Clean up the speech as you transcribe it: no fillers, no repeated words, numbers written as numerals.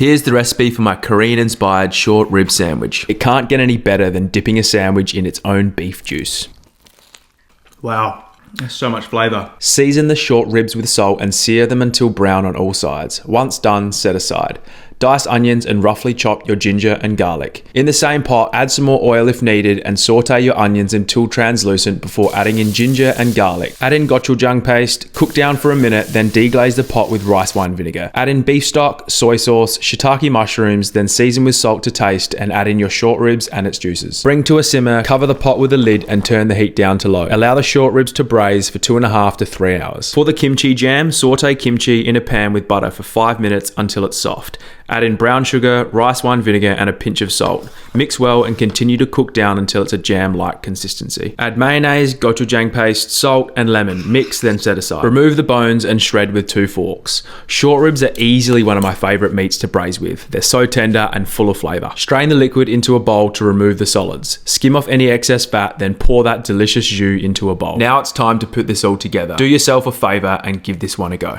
Here's the recipe for my Korean-inspired short rib sandwich. It can't get any better than dipping a sandwich in its own beef juice. Wow, there's so much flavour. Season the short ribs with salt and sear them until brown on all sides. Once done, set aside. Dice onions and roughly chop your ginger and garlic. In the same pot, add some more oil if needed and saute your onions until translucent before adding in ginger and garlic. Add in gochujang paste, cook down for a minute, then deglaze the pot with rice wine vinegar. Add in beef stock, soy sauce, shiitake mushrooms, then season with salt to taste and add in your short ribs and its juices. Bring to a simmer, cover the pot with a lid and turn the heat down to low. Allow the short ribs to braise for 2.5 to 3 hours. For the kimchi jam, saute kimchi in a pan with butter for 5 minutes until it's soft. Add in brown sugar, rice wine vinegar, and a pinch of salt. Mix well and continue to cook down until it's a jam-like consistency. Add mayonnaise, gochujang paste, salt, and lemon. Mix, then set aside. Remove the bones and shred with 2 forks. Short ribs are easily one of my favourite meats to braise with. They're so tender and full of flavour. Strain the liquid into a bowl to remove the solids. Skim off any excess fat, then pour that delicious jus into a bowl. Now it's time to put this all together. Do yourself a favour and give this one a go.